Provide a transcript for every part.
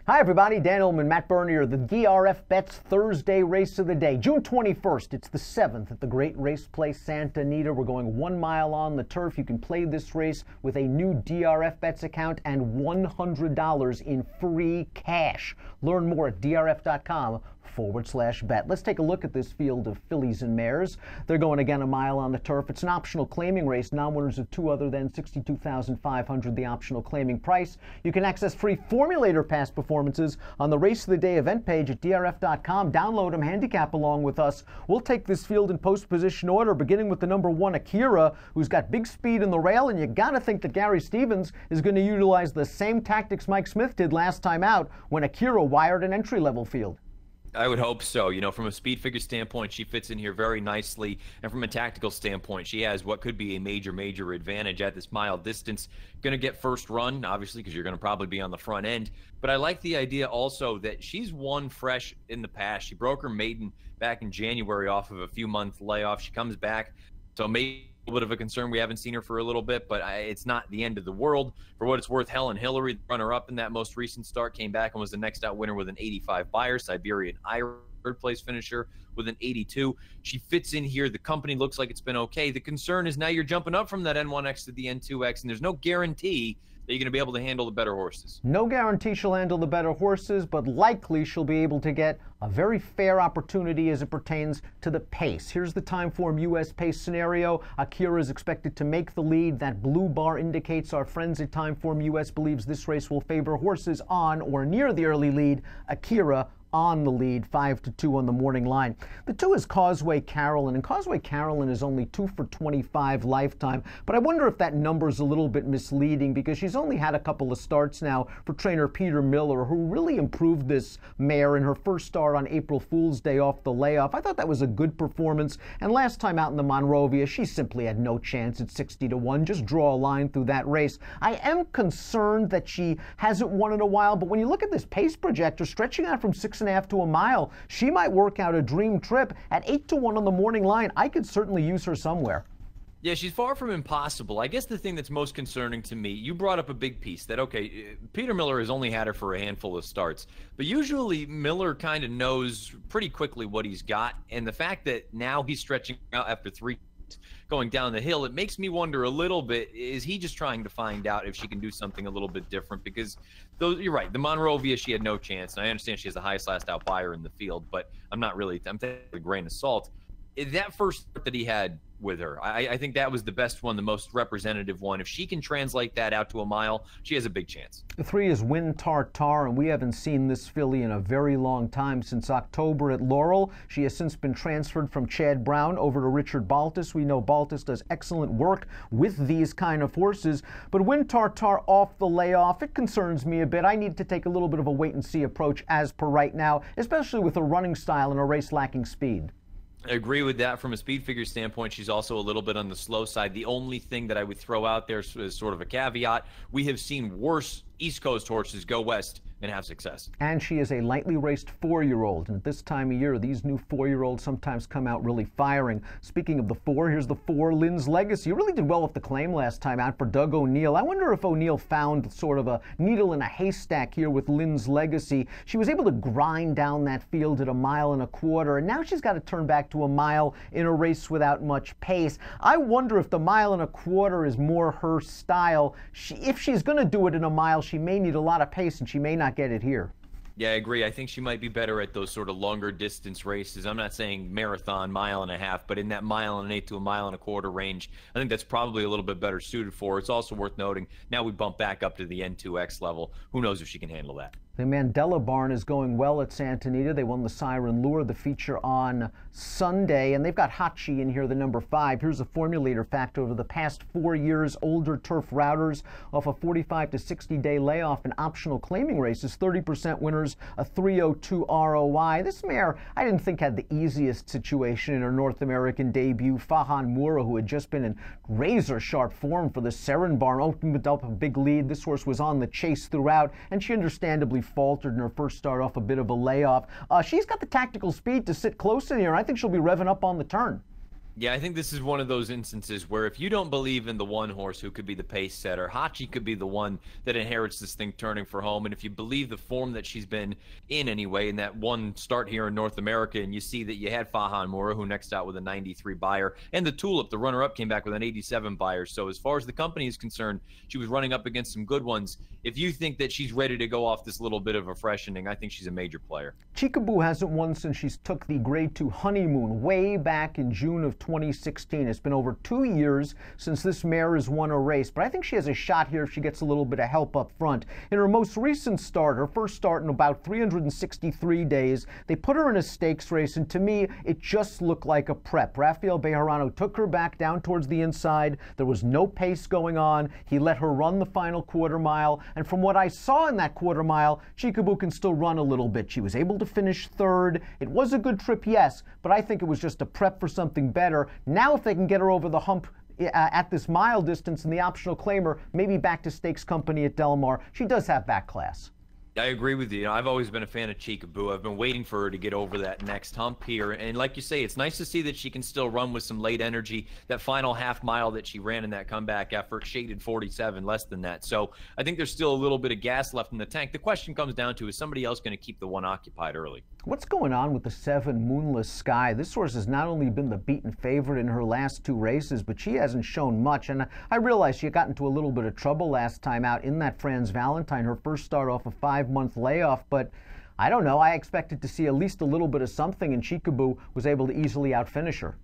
Hi everybody, Dan Illman, Matt Bernier, the DRFBets Thursday race of the day. June 21st, it's the 7th at the great race place Santa Anita. We're going 1 mile on the turf. You can play this race with a new DRFBets account and $100 in free cash. Learn more at drf.com/bet. Let's take a look at this field of fillies and mares. They're going again 1 mile on the turf. It's an optional claiming race. Non-winners of 2 other than $62,500, the optional claiming price. You can access free formulator past performances on the Race of the Day event page at drf.com. Download them, handicap along with us. We'll take this field in post position order, beginning with the number 1 Akira, who's got big speed in the rail, and you gotta think that Gary Stevens is going to utilize the same tactics Mike Smith did last time out when Akira wired an entry-level field. I would hope so. You know, from a speed figure standpoint, she fits in here very nicely. And from a tactical standpoint, she has what could be a major advantage at this mile distance. Going to get first run, obviously, because you're going to probably be on the front end. But I like the idea also that she's won fresh in the past. She broke her maiden back in January off of a few-month layoff. She comes back, so maybe a little bit of a concern. We haven't seen her for a little bit, but it's not the end of the world. For what it's worth, Helen Hillary, the runner-up in that most recent start, came back and was the next out winner with an 85 buyer. Siberian Iron, third-place finisher with an 82. She fits in here. The company looks like it's been okay. The concern is now you're jumping up from that N1X to the N2X, and there's no guarantee that you're going to be able to handle the better horses. No guarantee she'll handle the better horses, but likely she'll be able to get a very fair opportunity as it pertains to the pace. Here's the Timeform U.S. pace scenario. Akira is expected to make the lead. That blue bar indicates our friends at Timeform U.S. believes this race will favor horses on or near the early lead. Akira on the lead, 5-2 on the morning line. The 2 is Cosway Carolyn, and Cosway Carolyn is only 2 for 25 lifetime, but I wonder if that number is a little bit misleading because she's only had a couple of starts now for trainer Peter Miller, who really improved this mare in her first start on April Fool's Day off the layoff. I thought that was a good performance, and last time out in the Monrovia, she simply had no chance at 60-1. Just draw a line through that race. I am concerned that she hasn't won in a while, but when you look at this pace projector stretching out from 6.5 to a mile, she might work out a dream trip at 8-1 on the morning line. I could certainly use her somewhere. Yeah, she's far from impossible. I guess the thing that's most concerning to me, you brought up a big piece that, okay, Peter Miller has only had her for a handful of starts, but usually Miller kind of knows pretty quickly what he's got, and the fact that now he's stretching out after 3 going down the hill, it makes me wonder a little bit, is he just trying to find out if she can do something a little bit different? Because those, you're right, the Monrovia, she had no chance, and I understand she has the highest last out buyer in the field, but I'm taking a grain of salt. That first start that he had with her, I think that was the best one, the most representative one. If she can translate that out to a mile, she has a big chance. The 3 is Tartare, and we haven't seen this filly in a very long time, since October at Laurel. She has since been transferred from Chad Brown over to Richard Baltus. We know Baltus does excellent work with these kind of horses, but Tartare off the layoff, it concerns me a bit. I need to take a little bit of a wait-and-see approach as per right now, especially with a running style in a race lacking speed. I agree with that. From a speed figure standpoint, she's also a little bit on the slow side. The only thing that I would throw out there is sort of a caveat. We have seen worse East Coast horses go west and have success. And she is a lightly raced 4-year-old. And at this time of year, these new 4-year-olds sometimes come out really firing. Speaking of the 4, here's the 4, Lynn's Legacy. You really did well with the claim last time out for Doug O'Neill. I wonder if O'Neill found sort of a needle in a haystack here with Lynn's Legacy. She was able to grind down that field at 1.25 miles, and now she's got to turn back to 1 mile in a race without much pace. I wonder if the 1.25 miles is more her style. If she's going to do it in 1 mile, she may need a lot of pace, and she may not get it here. Yeah, I agree. I think she might be better at those sort of longer distance races. I'm not saying marathon, 1.5 miles, but in that 1.8 miles to 1.25 miles range, I think that's probably a little bit better suited for her. It's also worth noting, now we bump back up to the N2X level. Who knows if she can handle that? The Mandela Barn is going well at Santa Anita. They won the Siren Lure, the feature on Sunday, and they've got Hachi in here, the number 5. Here's a formulator fact. Over the past 4 years, older turf routers off a 45 to 60-day layoff and optional claiming races, 30% winners, a 302 ROI. This mare, I didn't think had the easiest situation in her North American debut. Fahan Moura, who had just been in razor-sharp form for the Seren Barn, opened up a big lead. This horse was on the chase throughout, and she understandably faltered in her first start off a bit of a layoff. She's got the tactical speed to sit close in here. I think she'll be revving up on the turn. Yeah, I think this is one of those instances where if you don't believe in the one horse who could be the pace setter, Hachi could be the one that inherits this thing turning for home. And if you believe the form that she's been in anyway, in that one start here in North America, and you see that you had Fahan Mora, who next out with a 93 buyer, and the Tulip, the runner-up, came back with an 87 buyer. So as far as the company is concerned, she was running up against some good ones. If you think that she's ready to go off this little bit of a freshening, I think she's a major player. Chicka Boom hasn't won since she's took the Grade 2 honeymoon way back in June of 2016. It's been over 2 years since this mare has won a race, but I think she has a shot here if she gets a little bit of help up front. In her most recent start, her first start in about 363 days, they put her in a stakes race, and to me, it just looked like a prep. Rafael Bejarano took her back down towards the inside. There was no pace going on. He let her run the final quarter mile, and from what I saw in that quarter mile, Chicka Boom can still run a little bit. She was able to finish third. It was a good trip, yes, but I think it was just a prep for something better. Now if they can get her over the hump at this mile distance in the optional claimer, maybe back to stakes company at Del Mar, she does have that class. I agree with you. I've always been a fan of Chicka Boom. I've been waiting for her to get over that next hump here. And like you say, it's nice to see that she can still run with some late energy. That final half mile that she ran in that comeback effort, shaded 47, less than that. So I think there's still a little bit of gas left in the tank. The question comes down to, is somebody else going to keep the one occupied early? What's going on with the 7 Moonless Sky? This horse has not only been the beaten favorite in her last 2 races, but she hasn't shown much. And I realize she got into a little bit of trouble last time out in that Franz Valentine, her first start off a 5-month layoff, but I don't know. I expected to see at least a little bit of something, and Chicka Boom was able to easily outfinish her.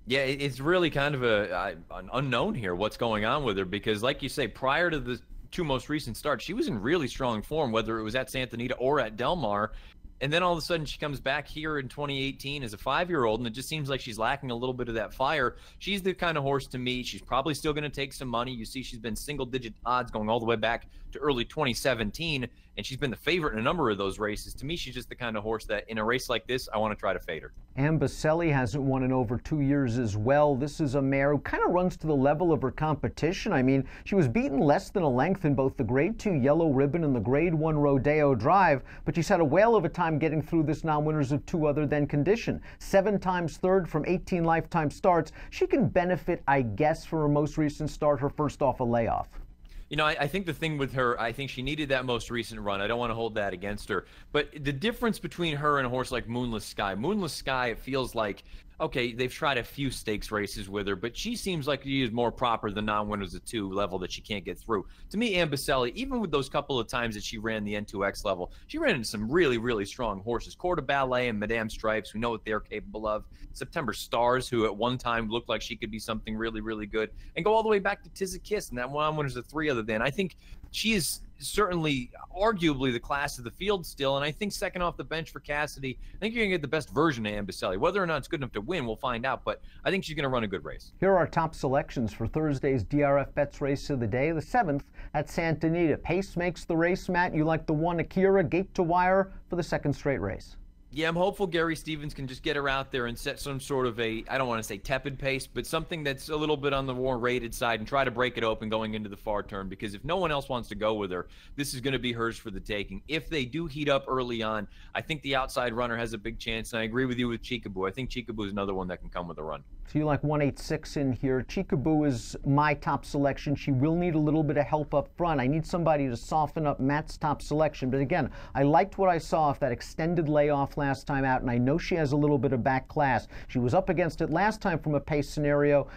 Yeah, it's really kind of an unknown here what's going on with her, because like you say, prior to the 2 most recent starts, she was in really strong form, whether it was at Santa Anita or at Del Mar. And then all of a sudden she comes back here in 2018 as a 5-year-old, and it just seems like she's lacking a little bit of that fire. She's the kind of horse to me. She's probably still going to take some money. You see she's been single-digit odds going all the way back to early 2017, and she's been the favorite in a number of those races. To me, she's just the kind of horse that in a race like this, I want to try to fade her. Amboseli hasn't won in over 2 years as well. This is a mare who kind of runs to the level of her competition. I mean, she was beaten less than a length in both the Grade 2 Yellow Ribbon and the Grade 1 Rodeo Drive, but she's had a whale of a time getting through this non-winners of 2 other than condition. 7 times third from 18 lifetime starts. She can benefit, I guess, for her most recent start, her first off a layoff. You know, I think the thing with her, I think she needed that most recent run. I don't want to hold that against her. But the difference between her and a horse like Moonless Sky, it feels like, okay, they've tried a few stakes races with her, but she seems like she is more proper than non-winners of 2 level that she can't get through. To me, Amboseli, even with those couple of times that she ran the N2X level, she ran into some really, really strong horses. Coeur de Ballet and Madame Stripes, we know what they're capable of. September Stars, who at one time looked like she could be something really, really good. And go all the way back to Tis a Kiss, and that non-winners of 3 other than. I think she is certainly arguably the class of the field still, and I think second off the bench for Cassidy, I think you're gonna get the best version of Amboseli. Whether or not it's good enough to win, we'll find out, but I think she's gonna run a good race. Here are our top selections for Thursday's DRFBets race of the day, the 7th at Santa Anita. Pace makes the race, Matt. You like the 1 Akira, gate to wire for the 2nd straight race. Yeah, I'm hopeful Gary Stevens can just get her out there and set some sort of a, I don't want to say tepid pace, but something that's a little bit on the more rated side and try to break it open going into the far turn, because if no one else wants to go with her, this is going to be hers for the taking. If they do heat up early on, I think the outside runner has a big chance, and I agree with you with Chicka Boom. I think Chicka Boom is another one that can come with a run. So you like 186 in here. Chicka Boom is my top selection. She will need a little bit of help up front. I need somebody to soften up Matt's top selection. But again, I liked what I saw of that extended layoff last time out, and I know she has a little bit of back class. She was up against it last time from a pace scenario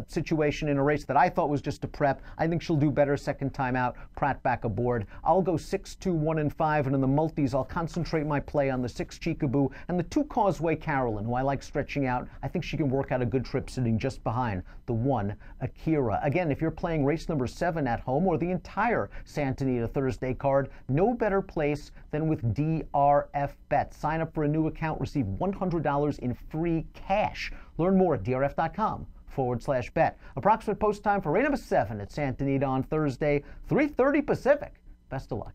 situation in a race that I thought was just a prep. I think she'll do better second time out. Pratt back aboard. I'll go 6, 2, 1, and 5, and in the multis, I'll concentrate my play on the 6 Chicka Boom and the 2 Cosway Carolyn, who I like stretching out. I think she can work out a good trip sitting just behind the 1 Akira. Again, if you're playing race number 7 at home or the entire Santa Anita Thursday card, no better place than with DRFBets. Sign up for a new account, receive $100 in free cash. Learn more at drf.com/bet. Approximate post time for race number 7 at Santa Anita on Thursday, 3:30 Pacific. Best of luck.